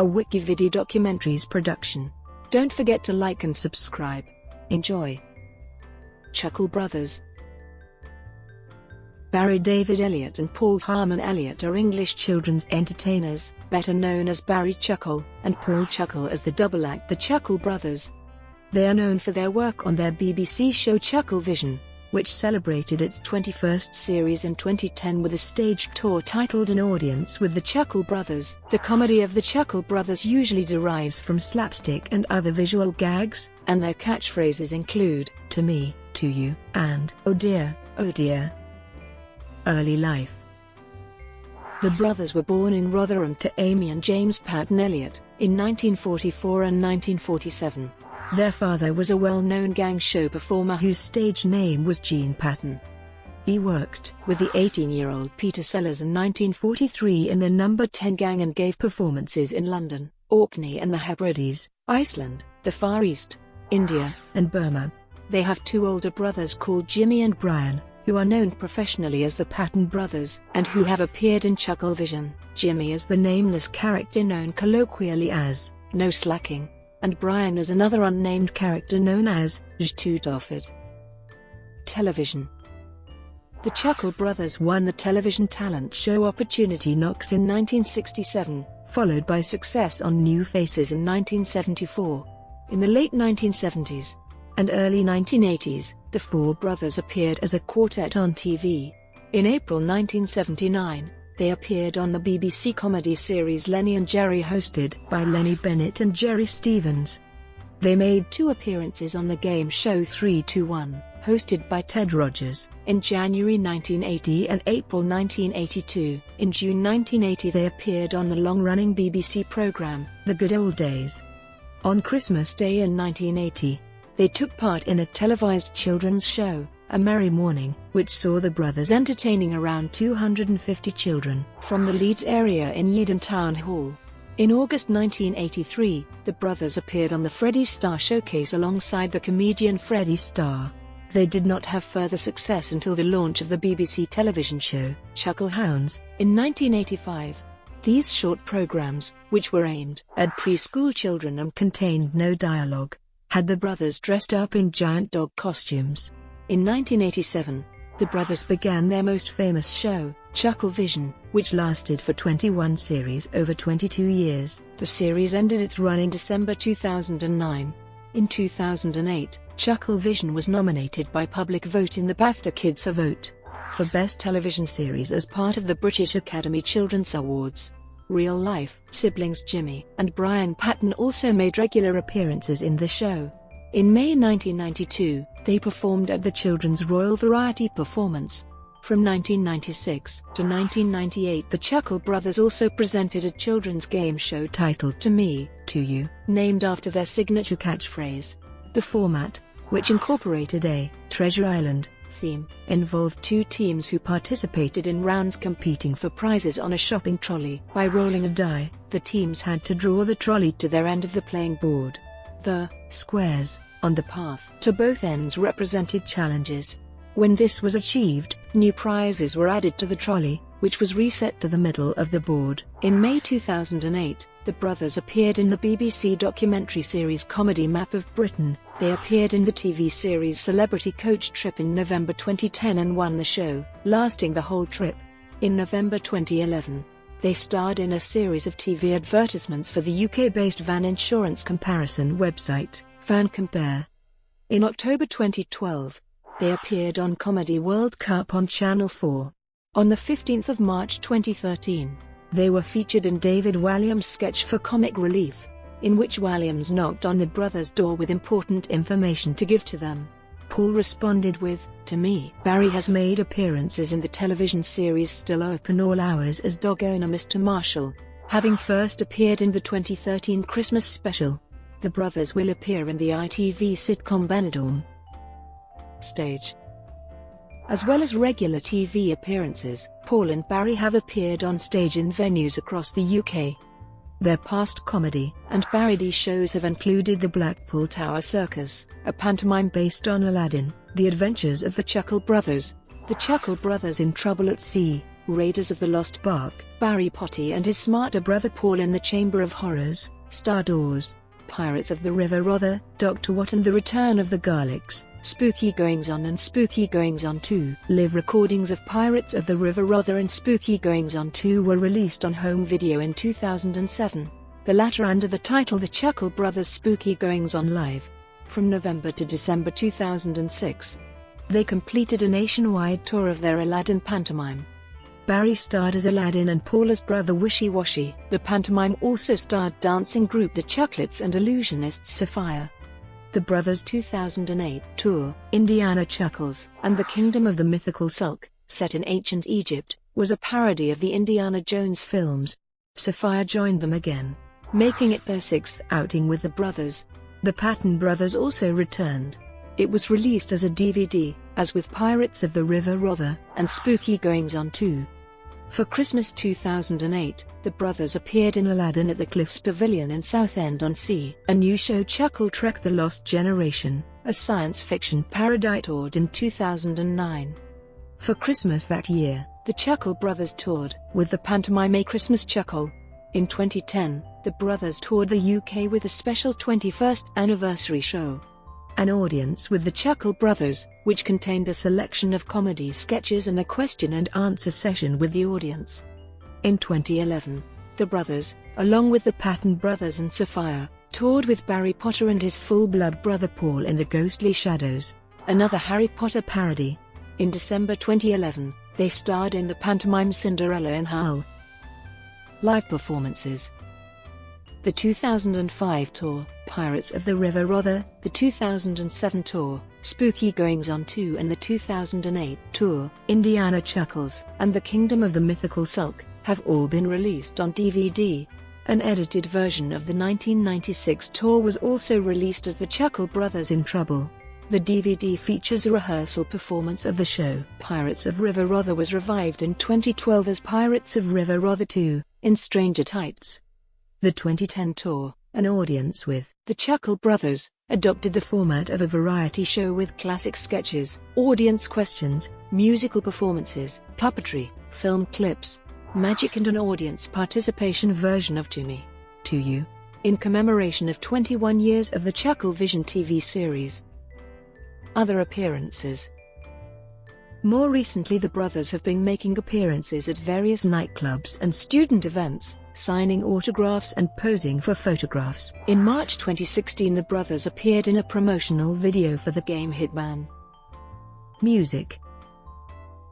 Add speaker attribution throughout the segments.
Speaker 1: a WikiVidi documentaries production. Don't forget to like and subscribe. Enjoy. Chuckle Brothers. Barry David Elliott and Paul Harman Elliott are English children's entertainers, better known as Barry Chuckle and Paul Chuckle as the double act The Chuckle Brothers. They are known for their work on their BBC show ChuckleVision, which celebrated its 21st series in 2010 with a stage tour titled An Audience with the Chuckle Brothers. The comedy of the Chuckle Brothers usually derives from slapstick and other visual gags, and their catchphrases include, "to me, to you," and "oh dear, oh dear." Early life. The brothers were born in Rotherham to Amy and James Patton Elliott in 1944 and 1947. Their father was a well-known gang show performer whose stage name was Gene Patton. He worked with the 18-year-old Peter Sellers in 1943 in the Number 10 gang and gave performances in London, Orkney and the Hebrides, Iceland, the Far East, India, and Burma. They have two older brothers called Jimmy and Brian, who are known professionally as the Patton Brothers, and who have appeared in ChuckleVision. Jimmy is the nameless character known colloquially as No Slacking, and Brian is another unnamed character known as Jtootoffered. Television. The Chuckle Brothers won the television talent show Opportunity Knocks in 1967, followed by success on New Faces in 1974. In the late 1970s and early 1980s, the four brothers appeared as a quartet on TV. In April 1979, they appeared on the BBC comedy series Lenny and Jerry hosted by Lenny Bennett and Jerry Stevens. They made two appearances on the game show 3 to 1, hosted by Ted Rogers, in January 1980 and April 1982. In June 1980 they appeared on the long-running BBC programme, The Good Old Days. On Christmas Day in 1980, they took part in a televised children's show, A Merry Morning, which saw the brothers entertaining around 250 children from the Leeds area in Leedham Town Hall. In August 1983, the brothers appeared on the Freddie Starr Showcase alongside the comedian Freddie Starr. They did not have further success until the launch of the BBC television show, Chucklehounds, in 1985. These short programs, which were aimed at preschool children and contained no dialogue, had the brothers dressed up in giant dog costumes. In 1987, the brothers began their most famous show, ChuckleVision, which lasted for 21 series over 22 years. The series ended its run in December 2009. In 2008, ChuckleVision was nominated by public vote in the BAFTA Kids Vote for Best Television Series as part of the British Academy Children's Awards. Real-life siblings Jimmy and Brian Patton also made regular appearances in the show. In May 1992, they performed at the Children's Royal Variety Performance. From 1996 to 1998, the Chuckle Brothers also presented a children's game show titled To Me, To You, named after their signature catchphrase. The format, which incorporated a Treasure Island theme, involved two teams who participated in rounds competing for prizes on a shopping trolley. By rolling a die, the teams had to draw the trolley to their end of the playing board. The squares on the path to both ends represented challenges. When this was achieved, new prizes were added to the trolley, which was reset to the middle of the board. In May 2008, the brothers appeared in the BBC documentary series Comedy Map of Britain. They appeared in the TV series Celebrity Coach Trip in November 2010 and won the show, lasting the whole trip. In November 2011, they starred in a series of TV advertisements for the UK-based van insurance comparison website, FanCompare. In October 2012, they appeared on Comedy World Cup on Channel 4. On the 15th of March 2013, they were featured in David Walliams' sketch for Comic Relief, in which Walliams knocked on the brothers' door with important information to give to them. Paul responded with, "To me." Barry has made appearances in the television series Still Open All Hours as dog owner Mr. Marshall, having first appeared in the 2013 Christmas special. The brothers will appear in the ITV sitcom Benidorm. Stage. As well as regular TV appearances, Paul and Barry have appeared on stage in venues across the UK. Their past comedy and parody shows have included The Blackpool Tower Circus, a pantomime based on Aladdin, The Adventures of the Chuckle Brothers, The Chuckle Brothers in Trouble at Sea, Raiders of the Lost Ark, Barry Potty and his smarter brother Paul in the Chamber of Horrors, Star Doors, Pirates of the River Rother, Dr. Watt and the Return of the Garlics, Spooky Goings On and Spooky Goings On 2. Live recordings of Pirates of the River Rother and Spooky Goings On 2 were released on home video in 2007, the latter under the title The Chuckle Brothers Spooky Goings On Live. From November to December 2006. They completed a nationwide tour of their Aladdin pantomime. Barry starred as Aladdin and Paul as Brother Wishy Washy. The pantomime also starred dancing group The Chucklets and illusionist Sapphire. The Brothers' 2008 tour, Indiana Chuckles and the Kingdom of the Mythical Sulk, set in ancient Egypt, was a parody of the Indiana Jones films. Sapphire joined them again, making it their sixth outing with the brothers. The Patton brothers also returned. It was released as a DVD, as with Pirates of the River Rother and Spooky Goings On 2. For Christmas 2008, the brothers appeared in Aladdin at the Cliffs Pavilion in Southend-on-Sea. A new show, Chuckle Trek The Lost Generation, a science fiction parody, toured in 2009. For Christmas that year, the Chuckle Brothers toured with the pantomime A Christmas Chuckle. In 2010, the brothers toured the UK with a special 21st anniversary show, An Audience with the Chuckle Brothers, which contained a selection of comedy sketches and a question-and-answer session with the audience. In 2011, the brothers, along with the Patton brothers and Sapphire, toured with Barry Potter and his full-blood brother Paul in The Ghostly Shadows, another Harry Potter parody. In December 2011, they starred in the pantomime Cinderella in Hull. Live performances. The 2005 tour, Pirates of the River Rother, the 2007 tour, Spooky Goings On 2 and the 2008 tour, Indiana Chuckles and the Kingdom of the Mythical Sulk, have all been released on DVD. An edited version of the 1996 tour was also released as The Chuckle Brothers in Trouble. The DVD features a rehearsal performance of the show. Pirates of River Rother was revived in 2012 as Pirates of River Rother 2, in Stranger Tights. The 2010 tour, An Audience with the Chuckle Brothers, adopted the format of a variety show with classic sketches, audience questions, musical performances, puppetry, film clips, magic and an audience participation version of To Me, To You, in commemoration of 21 years of the ChuckleVision TV series. Other appearances. More recently, the brothers have been making appearances at various nightclubs and student events, signing autographs and posing for photographs. In March 2016, the brothers appeared in a promotional video for the game Hitman. Music.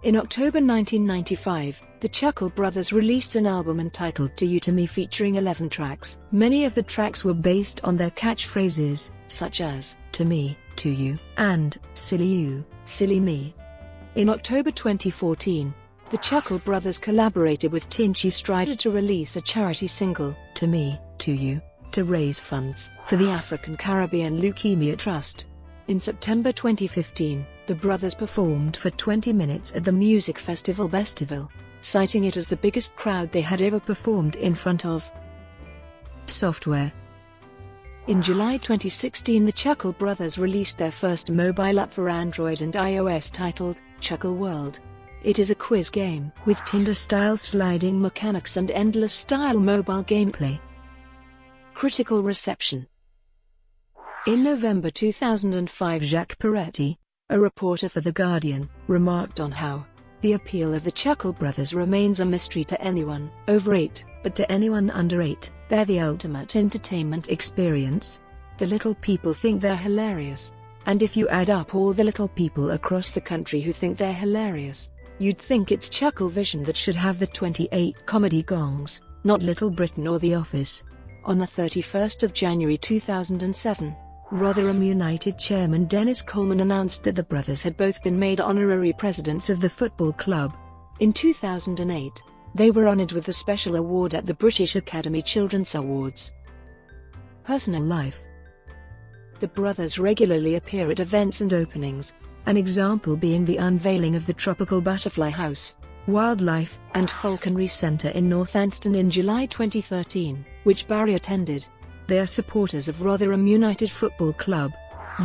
Speaker 1: In October 1995, the Chuckle Brothers released an album entitled To You To Me featuring 11 tracks. Many of the tracks were based on their catchphrases, such as, To Me, To You, and, Silly You, Silly Me. In October 2014, the Chuckle Brothers collaborated with Tinchy Stryder to release a charity single, To Me, To You, to raise funds for the African Caribbean Leukemia Trust. In September 2015, the brothers performed for 20 minutes at the music festival Bestival, citing it as the biggest crowd they had ever performed in front of. Software. In July 2016, the Chuckle Brothers released their first mobile app for Android and iOS titled Chuckle World. It is a quiz game with Tinder-style sliding mechanics and endless-style mobile gameplay. Critical reception. In November 2005, Jacques Peretti, a reporter for The Guardian, remarked on how the appeal of the Chuckle Brothers remains a mystery to anyone over 8, but to anyone under 8, they're the ultimate entertainment experience. The little people think they're hilarious. And if you add up all the little people across the country who think they're hilarious, you'd think it's ChuckleVision that should have the 28 comedy gongs, not Little Britain or The Office. On the 31st of January 2007, Rotherham United chairman Dennis Coleman announced that the brothers had both been made honorary presidents of the football club. In 2008, they were honoured with a special award at the British Academy Children's Awards. Personal life. The brothers regularly appear at events and openings, an example being the unveiling of the Tropical Butterfly House, Wildlife and Falconry Centre in Northampton in July 2013, which Barry attended. They are supporters of Rotherham United Football Club.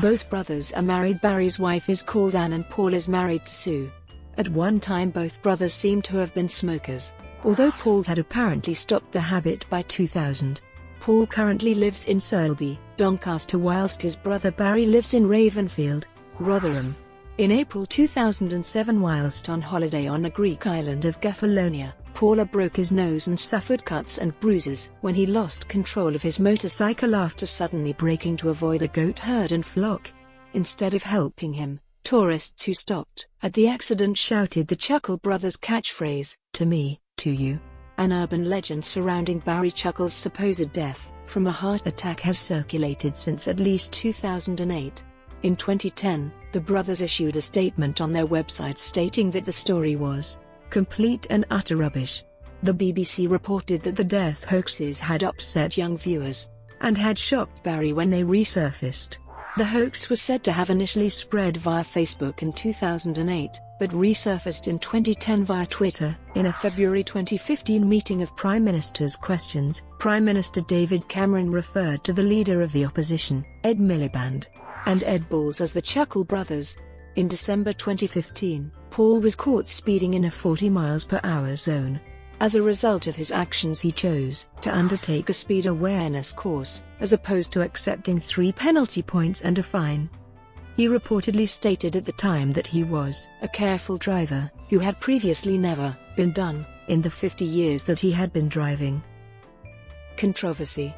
Speaker 1: Both brothers are married. Barry's wife is called Anne and Paul is married to Sue. At one time both brothers seem to have been smokers, although Paul had apparently stopped the habit by 2000. Paul currently lives in Selby, Doncaster, whilst his brother Barry lives in Ravenfield, Rotherham. In April 2007, whilst on holiday on the Greek island of Kefalonia, Paul broke his nose and suffered cuts and bruises when he lost control of his motorcycle after suddenly braking to avoid a goat herd and flock. Instead of helping him, tourists who stopped at the accident shouted the Chuckle Brothers catchphrase, "To me, to you." An urban legend surrounding Barry Chuckle's supposed death from a heart attack has circulated since at least 2008. In 2010, the brothers issued a statement on their website stating that the story was complete and utter rubbish. The BBC reported that the death hoaxes had upset young viewers and had shocked Barry when they resurfaced. The hoax was said to have initially spread via Facebook in 2008, but resurfaced in 2010 via Twitter. In a February 2015 meeting of Prime Minister's Questions, Prime Minister David Cameron referred to the leader of the opposition, Ed Miliband, and Ed Balls as the Chuckle Brothers. In December 2015, Paul was caught speeding in a 40 mph zone. As a result of his actions, he chose to undertake a speed awareness course, as opposed to accepting 3 penalty points and a fine. He reportedly stated at the time that he was a careful driver, who had previously never been done in the 50 years that he had been driving. Controversy.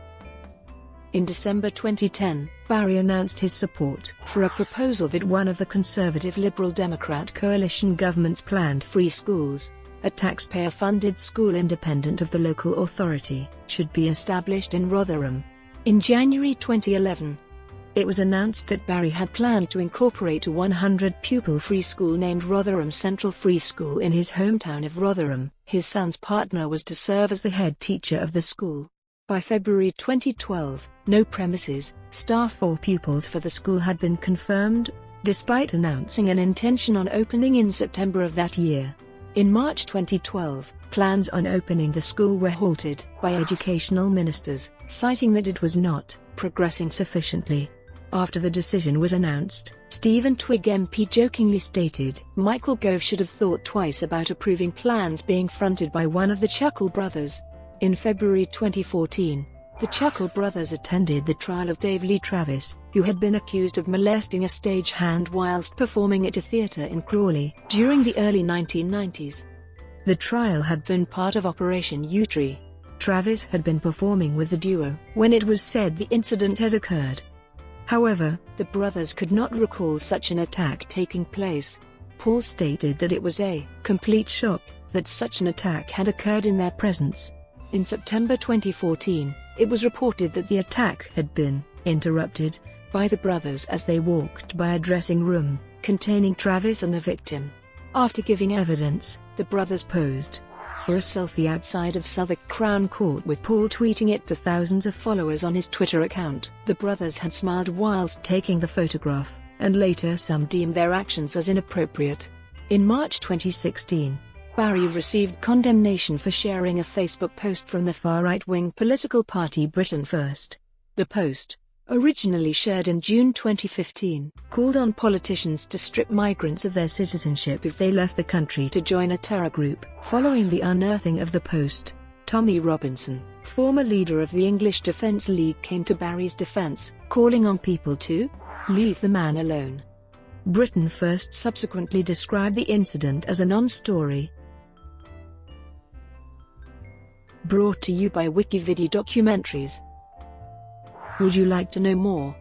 Speaker 1: In December 2010, Barry announced his support for a proposal that one of the conservative Liberal Democrat coalition government's planned free schools, a taxpayer-funded school independent of the local authority, should be established in Rotherham. In January 2011, it was announced that Barry had planned to incorporate a 100-pupil free school named Rotherham Central Free School in his hometown of Rotherham. His son's partner was to serve as the head teacher of the school. By February 2012, no premises, staff or pupils for the school had been confirmed, despite announcing an intention on opening in September of that year. In March 2012, plans on opening the school were halted by educational ministers, citing that it was not progressing sufficiently. After the decision was announced, Stephen Twigg MP jokingly stated, "Michael Gove should have thought twice about approving plans being fronted by one of the Chuckle Brothers." In February 2014, the Chuckle Brothers attended the trial of Dave Lee Travis, who had been accused of molesting a stagehand whilst performing at a theatre in Crawley during the early 1990s. The trial had been part of Operation U-Tree. Travis had been performing with the duo when it was said the incident had occurred. However, the brothers could not recall such an attack taking place. Paul stated that it was a complete shock that such an attack had occurred in their presence. In September 2014, it was reported that the attack had been interrupted by the brothers as they walked by a dressing room containing Travis and the victim. After giving evidence, the brothers posed for a selfie outside of Southwark Crown Court, with Paul tweeting it to thousands of followers on his Twitter account. The brothers had smiled whilst taking the photograph, and later some deemed their actions as inappropriate. In March 2016, Barry received condemnation for sharing a Facebook post from the far-right-wing political party Britain First. The post, originally shared in June 2015, called on politicians to strip migrants of their citizenship if they left the country to join a terror group. Following the unearthing of the post, Tommy Robinson, former leader of the English Defence League, came to Barry's defence, calling on people to leave the man alone. Britain First subsequently described the incident as a non-story. Brought to you by WikiVidi Documentaries. Would you like to know more?